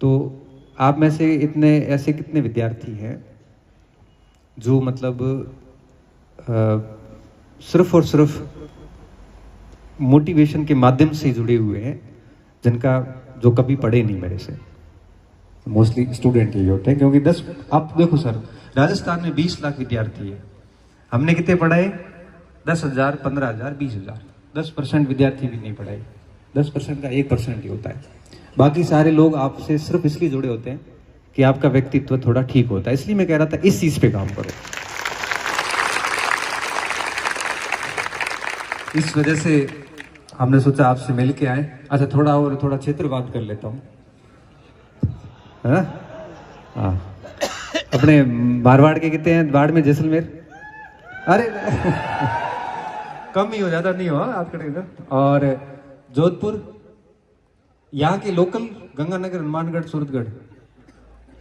तो आप में से इतने ऐसे कितने विद्यार्थी हैं जो मतलब सिर्फ और सिर्फ मोटिवेशन के माध्यम से जुड़े हुए हैं, जिनका जो कभी पढ़े नहीं मेरे से? मोस्टली स्टूडेंट यही होते हैं, क्योंकि 10, आप देखो सर, राजस्थान में 20 लाख विद्यार्थी है, हमने कितने पढ़ाए? 10,000, 15,000, 20,000। 10% विद्यार्थी भी नहीं पढ़ाए। 10% का 1% ही होता है। बाकी सारे लोग आपसे सिर्फ इसलिए जुड़े होते हैं कि आपका व्यक्तित्व थोड़ा ठीक होता है। इसलिए मैं कह रहा था इस चीज पे काम करो। इस वजह से हमने सोचा आपसे मिल के आए। अच्छा, थोड़ा क्षेत्रवाद कर लेता हूँ, है ना? हाँ, अपने मारवाड़ के कितने हैं? बाढ़ में जैसलमेर, अरे कम ही हो, ज्यादा नहीं हो आपके इधर। और जोधपुर, यहाँ के लोकल गंगानगर, हनुमानगढ़, सूरतगढ़,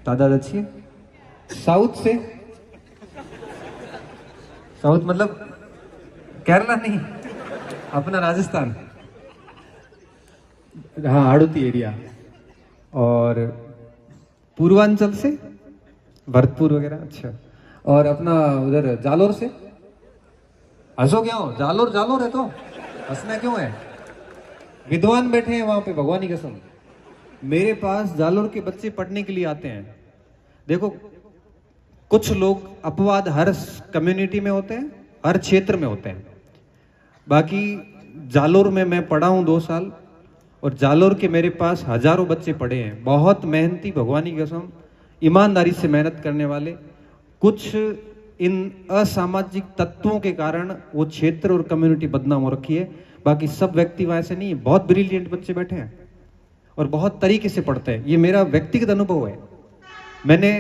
तादाद अच्छी है। साउथ से, साउथ मतलब केरला नहीं, अपना राजस्थान, हाँ, हाड़ौती एरिया। और पूर्वांचल से भरतपुर वगैरह, अच्छा। और अपना उधर जालोर से, हंसो क्यों? जालोर जालोर है तो हंसना क्यों है? विद्वान बैठे हैं वहां पे, भगवान की कसम। मेरे पास जालोर के बच्चे पढ़ने के लिए आते हैं। देखो, कुछ लोग अपवाद हर कम्युनिटी में होते हैं, हर क्षेत्र में होते हैं। बाकी जालोर में मैं पढ़ा हूं 2 साल, और जालोर के मेरे पास हजारों बच्चे पढ़े हैं, बहुत मेहनती, भगवान की कसम, ईमानदारी से मेहनत करने वाले। कुछ इन असामाजिक तत्वों के कारण वो क्षेत्र और कम्युनिटी बदनाम हो रखी है। बाकी सब व्यक्ति वहां से नहीं है, बहुत ब्रिलियंट बच्चे बैठे हैं और बहुत तरीके से पढ़ते हैं। ये मेरा व्यक्तिगत अनुभव है। मैंने,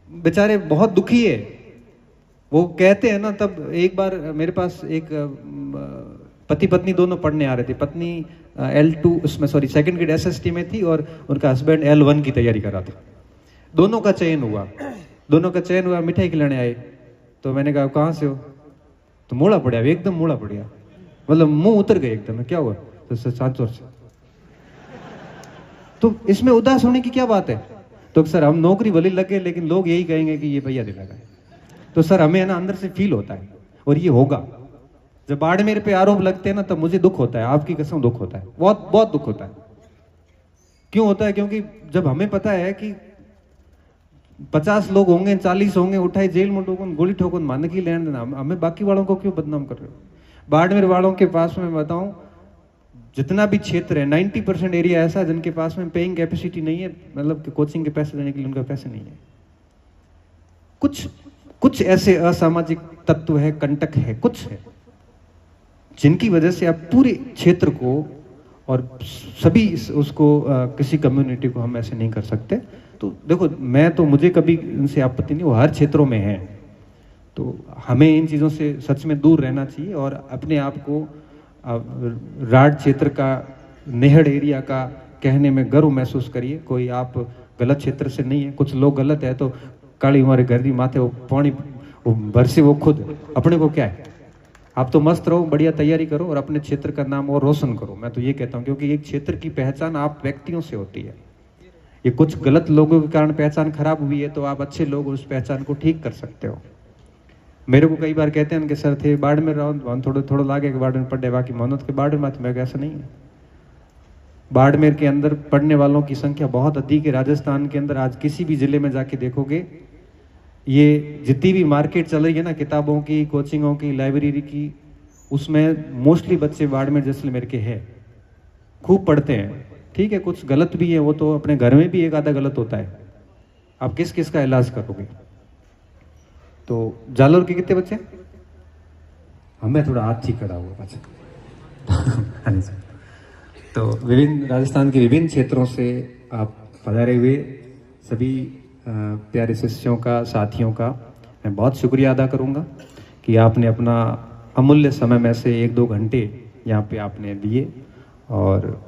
बेचारे बहुत दुखी है, वो कहते हैं ना। तब एक बार मेरे पास एक पति पत्नी दोनों पढ़ने आ रहे थे। पत्नी L2 उसमें, सॉरी, सेकंड ग्रेड SST में थी, और उनका हस्बैंड L1 की तैयारी कर रहा था। दोनों का चयन हुआ, मिठाई खिलाने आए। तो मैंने कहा कहाँ से हो? तो मोड़ा पड़ा, एकदम मोड़ा पड़ गया, मतलब मुंह उतर गए एकदम। क्या हुआ? तो सांचौर से। तो इसमें उदास होने की क्या बात है? तो सर, हम नौकरी भले लगे, लेकिन लोग यही कहेंगे कि ये भैया दिला गए। तो सर, हमें ना अंदर से फील होता है, और ये होगा। जब बाड़मेर पे आरोप लगते हैं ना, तब मुझे दुख होता है, आपकी कसम दुख होता है, बहुत बहुत दुख होता है। क्यों होता है? क्योंकि जब हमें पता है कि 50 लोग होंगे, 40 होंगे, उठाए जेल में ठोकन, गोली ठोकन, मानकी लेन देना, हमें बाकी वालों को क्यों बदनाम कर रहे हो? बाड़मेर वालों के पास में बताऊं, जितना भी क्षेत्र है, 90% एरिया ऐसा जिनके पास में पेइंग कैपेसिटी नहीं है, मतलब कि कोचिंग के पैसे देने के लिए उनका पैसे नहीं है। कुछ ऐसे असामाजिक तत्व है, कंटक है, कुछ है, जिनकी वजह से आप पूरे क्षेत्र को और सभी उसको किसी कम्युनिटी को हम ऐसे नहीं कर सकते। तो देखो, मैं तो, मुझे कभी इनसे आपत्ति नहीं, वो हर क्षेत्रों में है। तो हमें इन चीज़ों से सच में दूर रहना चाहिए, और अपने आप को राड क्षेत्र का, नेहड़ एरिया का कहने में गर्व महसूस करिए। कोई आप गलत क्षेत्र से नहीं है। कुछ लोग गलत है तो काली हमारे घर की माथे वो पानी बरसे, वो खुद, अपने को क्या है? आप तो मस्त रहो, बढ़िया तैयारी करो, और अपने क्षेत्र का नाम और रोशन करो। मैं तो ये कहता हूँ, क्योंकि एक क्षेत्र की पहचान आप व्यक्तियों से होती है। ये कुछ गलत लोगों के कारण पहचान खराब हुई है, तो आप अच्छे लोग उस पहचान को ठीक कर सकते हो। मेरे को कई बार कहते हैं कि सर थे बाढ़ में रहो, थोड़ा लागे कि बाढ़ में पढ़े, बाकी मोहनत के बाढ़ में, मैं ऐसा नहीं है। बाड़मेर के अंदर पढ़ने वालों की संख्या बहुत अधिक है। राजस्थान के अंदर आज किसी भी जिले में जाके देखोगे, ये जितनी भी मार्केट चल रही है ना, किताबों की, कोचिंगों की, लाइब्रेरी की, उसमें मोस्टली बच्चे बाड़मेर जैसलमेर के हैं, खूब पढ़ते हैं। ठीक है, कुछ गलत भी है, वो तो अपने घर में भी एक आधा गलत होता है, आप किस किस का इलाज करोगे? तो जालोर के कितने बच्चे? हमें थोड़ा हाथ ही खड़ा हुआ बच्चा। तो विभिन्न, राजस्थान के विभिन्न क्षेत्रों से आप पधारे हुए सभी प्यारे शिष्यों का, साथियों का मैं बहुत शुक्रिया अदा करूंगा कि आपने अपना अमूल्य समय में से 1-2 घंटे यहाँ पे आपने दिए। और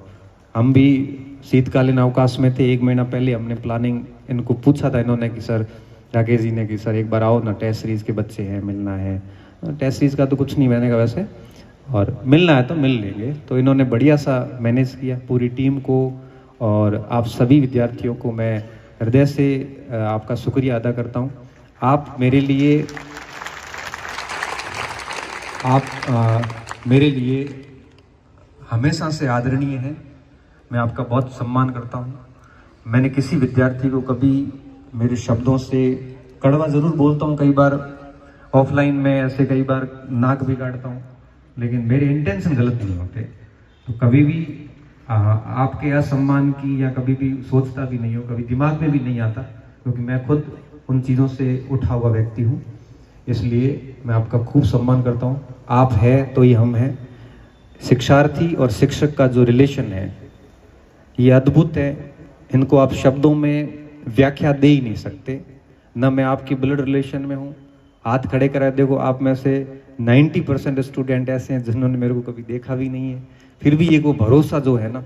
हम भी शीतकालीन अवकाश में थे। 1 महीना पहले हमने प्लानिंग, इनको पूछा था इन्होंने कि सर, राकेश जी ने, कि सर एक बार आओ ना, टेस्ट सीरीज के बच्चे हैं, मिलना है। टेस्ट सीरीज का तो कुछ नहीं, मैंने कहा वैसे, और मिलना है तो मिल लेंगे। तो इन्होंने बढ़िया सा मैनेज किया पूरी टीम को, और आप सभी विद्यार्थियों को मैं हृदय से आपका शुक्रिया अदा करता हूँ। आप मेरे लिए हमेशा से आदरणीय हैं। मैं आपका बहुत सम्मान करता हूँ। मैंने किसी विद्यार्थी को कभी मेरे शब्दों से कड़वा ज़रूर बोलता हूँ, कई बार ऑफलाइन में ऐसे कई बार नाक भी काटता हूँ, लेकिन मेरे इंटेंशन गलत नहीं होते। तो कभी भी आपके असम्मान की या कभी भी सोचता भी नहीं हो, कभी दिमाग में भी नहीं आता, क्योंकि मैं खुद उन चीज़ों से उठा हुआ व्यक्ति हूँ। इसलिए मैं आपका खूब सम्मान करता हूँ। आप है तो ही हम हैं। शिक्षार्थी और शिक्षक का जो रिलेशन है ये अद्भुत है। इनको आप शब्दों में व्याख्या दे ही नहीं सकते। न मैं आपकी ब्लड रिलेशन में हूँ। हाथ खड़े करा देखो, आप में से 90% स्टूडेंट ऐसे हैं जिन्होंने मेरे को कभी देखा भी नहीं है, फिर भी ये वो भरोसा जो है ना,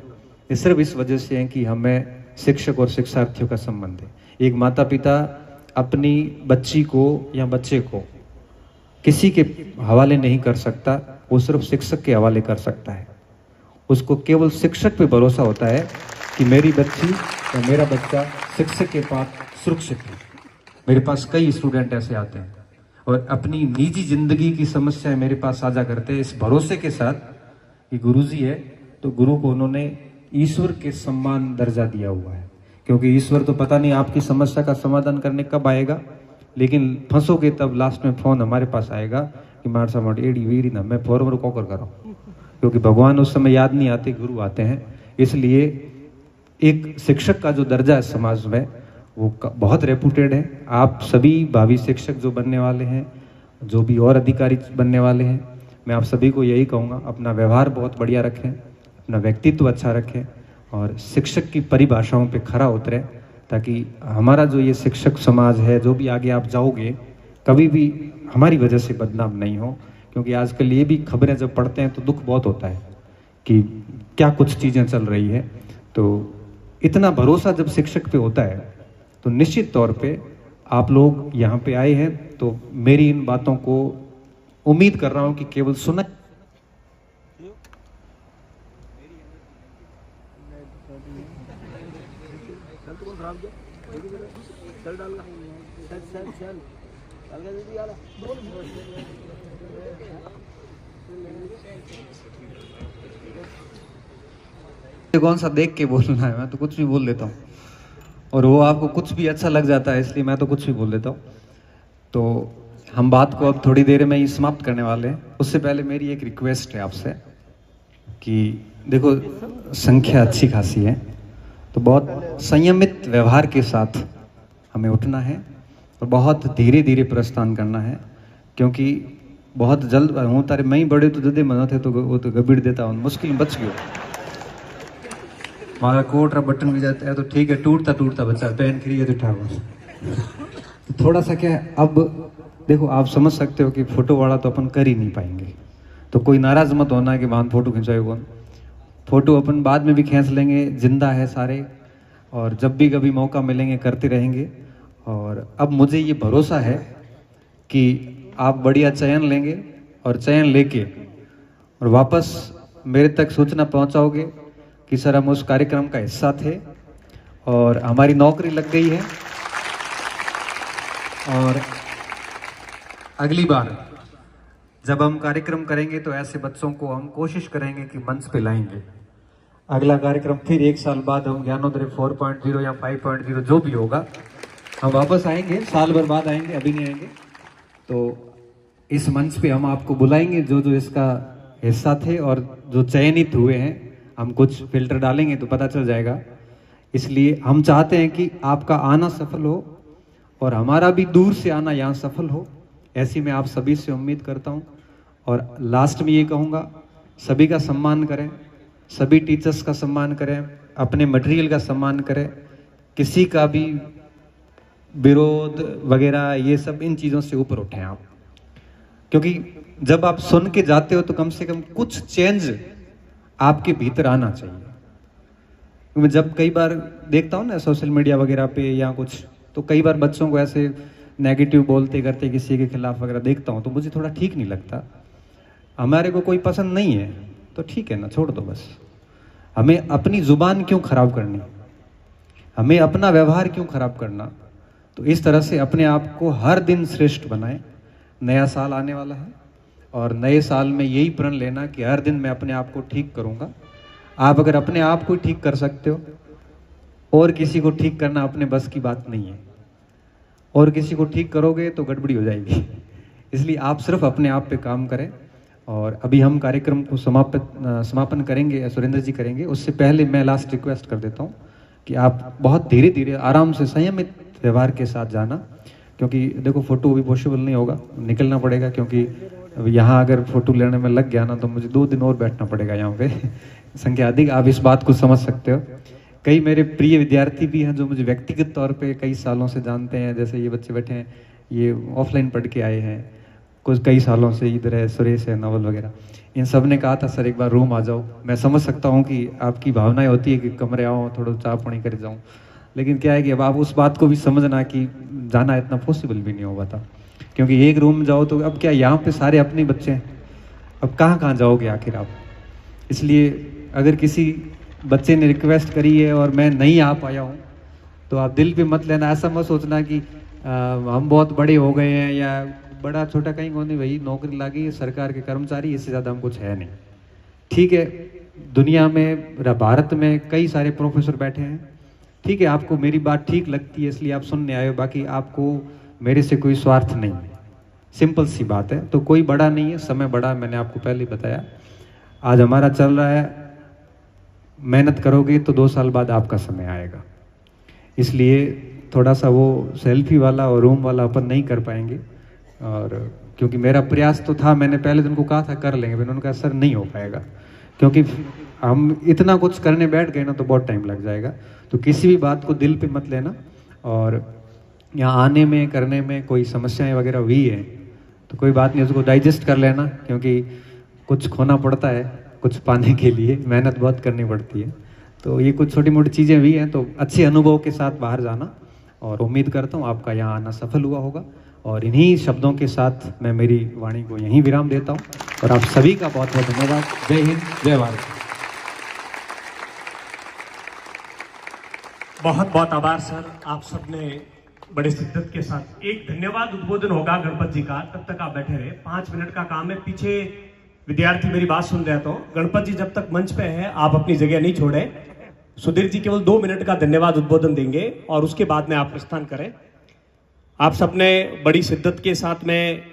ये सिर्फ इस वजह से है कि हमें शिक्षक और शिक्षार्थियों का संबंध है। एक माता पिता अपनी बच्ची को या बच्चे को किसी के हवाले नहीं कर सकता, वो सिर्फ शिक्षक के हवाले कर सकता है। उसको केवल शिक्षक पे भरोसा होता है कि मेरी बच्ची या मेरा बच्चा शिक्षक के पास सुरक्षित है। मेरे पास कई स्टूडेंट ऐसे आते हैं और अपनी निजी जिंदगी की समस्याएं मेरे पास साझा करते हैं इस भरोसे के साथ कि गुरुजी है तो गुरु को उन्होंने ईश्वर के समान दर्जा दिया हुआ है। क्योंकि ईश्वर तो पता नहीं आपकी समस्या का समाधान करने कब आएगा, लेकिन फंसोगे तब लास्ट में फोन हमारे पास आएगा कि मार सा मार एड़ी वीड़ी ना मैं फॉरवर कोकर करो, क्योंकि भगवान उस समय याद नहीं आते, गुरु आते हैं। इसलिए एक शिक्षक का जो दर्जा है समाज में वो बहुत रेपुटेड है। आप सभी भावी शिक्षक जो बनने वाले हैं, जो भी और अधिकारी बनने वाले हैं, मैं आप सभी को यही कहूँगा, अपना व्यवहार बहुत बढ़िया रखें, अपना व्यक्तित्व अच्छा रखें और शिक्षक की परिभाषाओं पे खरा उतरें, ताकि हमारा जो ये शिक्षक समाज है, जो भी आगे आप जाओगे, कभी भी हमारी वजह से बदनाम नहीं हो। क्योंकि आजकल ये भी खबरें जब पढ़ते हैं तो दुख बहुत होता है कि क्या कुछ चीज़ें चल रही है। तो इतना भरोसा जब शिक्षक पे होता है तो निश्चित तौर पे आप लोग यहाँ पे आए हैं, तो मेरी इन बातों को उम्मीद कर रहा हूँ कि केवल सुन कौन सा देख के बोलना है, मैं तो कुछ भी बोल देता हूँ और वो आपको कुछ भी अच्छा लग जाता है, इसलिए मैं तो कुछ भी बोल देता हूँ। तो हम बात को अब थोड़ी देर में ही समाप्त करने वाले हैं। उससे पहले मेरी एक रिक्वेस्ट है आपसे कि देखो संख्या अच्छी खासी है, तो बहुत संयमित व्यवहार के साथ हमें उठना है और बहुत धीरे धीरे प्रस्थान करना है। क्योंकि बहुत जल्द हूँ तारे मई बड़े तो जदे मना थे तो वो तो गबीड़ देता हूँ, मुश्किल में बच गयो। हमारा कोट और बटन भी जाता है तो ठीक है, टूटता टूटता बच्चा पहन खरी है तो उठा थोड़ा सा क्या है। अब देखो आप समझ सकते हो कि फोटो वाला तो अपन कर ही नहीं पाएंगे, तो कोई नाराज मत होना कि मान फोटो खिंचाए कौन। फोटो अपन बाद में भी खींच लेंगे, जिंदा है सारे, और जब भी कभी मौका मिलेंगे करते रहेंगे। और अब मुझे ये भरोसा है कि आप बढ़िया चयन लेंगे और चयन लेके और वापस मेरे तक सूचना पहुंचाओगे कि सर हम उस कार्यक्रम का हिस्सा थे और हमारी नौकरी लग गई है, और अगली बार जब हम कार्यक्रम करेंगे तो ऐसे बच्चों को हम कोशिश करेंगे कि मंच पे लाएंगे। अगला कार्यक्रम फिर 1 साल बाद हम ज्ञानोदय 4.0 या 5.0 जो भी होगा हम वापस आएंगे, साल भर बाद आएंगे, अभी नहीं आएंगे। तो इस मंच पे हम आपको बुलाएंगे जो जो इसका हिस्सा थे, और जो चयनित हुए हैं हम कुछ फिल्टर डालेंगे तो पता चल जाएगा। इसलिए हम चाहते हैं कि आपका आना सफल हो और हमारा भी दूर से आना यहाँ सफल हो, ऐसी मैं आप सभी से उम्मीद करता हूँ। और लास्ट में ये कहूँगा, सभी का सम्मान करें, सभी टीचर्स का सम्मान करें, अपने मटेरियल का सम्मान करें, किसी का भी विरोध वगैरह ये सब इन चीज़ों से ऊपर उठें आप। क्योंकि जब आप सुन के जाते हो तो कम से कम कुछ चेंज आपके भीतर आना चाहिए। मैं जब कई बार देखता हूँ ना सोशल मीडिया वगैरह पे या कुछ, तो कई बार बच्चों को ऐसे नेगेटिव बोलते करते किसी के खिलाफ वगैरह देखता हूँ तो मुझे थोड़ा ठीक नहीं लगता। हमारे को कोई पसंद नहीं है तो ठीक है ना, छोड़ दो बस। हमें अपनी जुबान क्यों खराब करनी, हमें अपना व्यवहार क्यों खराब करना। तो इस तरह से अपने आप को हर दिन श्रेष्ठ बनाएं। नया साल आने वाला है और नए साल में यही प्रण लेना कि हर दिन मैं अपने आप को ठीक करूंगा। आप अगर अपने आप को ठीक कर सकते हो, और किसी को ठीक करना अपने बस की बात नहीं है, और किसी को ठीक करोगे तो गड़बड़ी हो जाएगी। इसलिए आप सिर्फ अपने आप पे काम करें। और अभी हम कार्यक्रम को समापन करेंगे, सुरेंद्र जी करेंगे। उससे पहले मैं लास्ट रिक्वेस्ट कर देता हूँ कि आप बहुत धीरे धीरे आराम से संयमित व्यवहार के साथ जाना, क्योंकि देखो फोटो अभी पॉसिबल नहीं होगा, निकलना पड़ेगा, क्योंकि यहाँ अगर फोटो लेने में लग गया ना तो मुझे 2 दिन और बैठना पड़ेगा यहाँ पे। संख्या अधिक, आप इस बात को समझ सकते हो। कई मेरे प्रिय विद्यार्थी भी हैं जो मुझे व्यक्तिगत तौर पे कई सालों से जानते हैं, जैसे ये बच्चे बैठे हैं, ये ऑफलाइन पढ़ के आए हैं, कुछ कई सालों से इधर है, सुरेश है, नवल वगैरह। इन सब ने कहा था सर एक बार रूम आ जाओ। मैं समझ सकता हूँ कि आपकी भावनाएं होती है कि कमरे आओ, थोड़ा चाय पानी कर जाऊँ, लेकिन क्या है कि अब आप उस बात को भी समझना कि जाना इतना पॉसिबल भी नहीं होगा था, क्योंकि एक रूम जाओ तो अब क्या, यहाँ पे सारे अपने बच्चे हैं, अब कहाँ कहाँ जाओगे आखिर आप। इसलिए अगर किसी बच्चे ने रिक्वेस्ट करी है और मैं नहीं आ पाया हूँ तो आप दिल पे मत लेना, ऐसा मत सोचना कि हम बहुत बड़े हो गए हैं या बड़ा छोटा कहीं को नहीं, भाई नौकरी लगी, सरकार के कर्मचारी, इससे ज़्यादा हम कुछ है नहीं। ठीक है, दुनिया में, भारत में कई सारे प्रोफेसर बैठे हैं, ठीक है, आपको मेरी बात ठीक लगती है इसलिए आप सुनने आए हो, बाकी आपको मेरे से कोई स्वार्थ नहीं है, सिंपल सी बात है। तो कोई बड़ा नहीं है, समय बड़ा, मैंने आपको पहले ही बताया। आज हमारा चल रहा है, मेहनत करोगे तो 2 साल बाद आपका समय आएगा। इसलिए थोड़ा सा वो सेल्फी वाला और रूम वाला अपन नहीं कर पाएंगे, और क्योंकि मेरा प्रयास तो था, मैंने पहले दिन को कहा था कर लेंगे, उन्होंने कहा सर नहीं हो पाएगा, क्योंकि हम इतना कुछ करने बैठ गए ना तो बहुत टाइम लग जाएगा। तो किसी भी बात को दिल पे मत लेना, और यहाँ आने में करने में कोई समस्याएं वगैरह हुई है तो कोई बात नहीं, उसको डाइजेस्ट कर लेना, क्योंकि कुछ खोना पड़ता है कुछ पाने के लिए, मेहनत बहुत करनी पड़ती है। तो ये कुछ छोटी मोटी चीज़ें हुई हैं, तो अच्छे अनुभव के साथ बाहर जाना, और उम्मीद करता हूँ आपका यहाँ आना सफल हुआ होगा। और इन्हीं शब्दों के साथ मैं मेरी वाणी को यहीं विराम देता हूँ, और आप सभी का बहुत बहुत धन्यवाद। जय हिंद, जय भारत। बहुत बहुत आभार सर, आप सबने बड़े शिद्दत के साथ। एक धन्यवाद उद्बोधन होगा गणपत जी का, तब तक आप बैठे रहे, 5 मिनट का काम है। पीछे विद्यार्थी मेरी बात सुन रहे, तो गणपत जी जब तक मंच पे हैं आप अपनी जगह नहीं छोड़े। सुधीर जी केवल 2 मिनट का धन्यवाद उद्बोधन देंगे और उसके बाद में आप प्रस्थान करें। आप सबने बड़ी शिद्दत के साथ में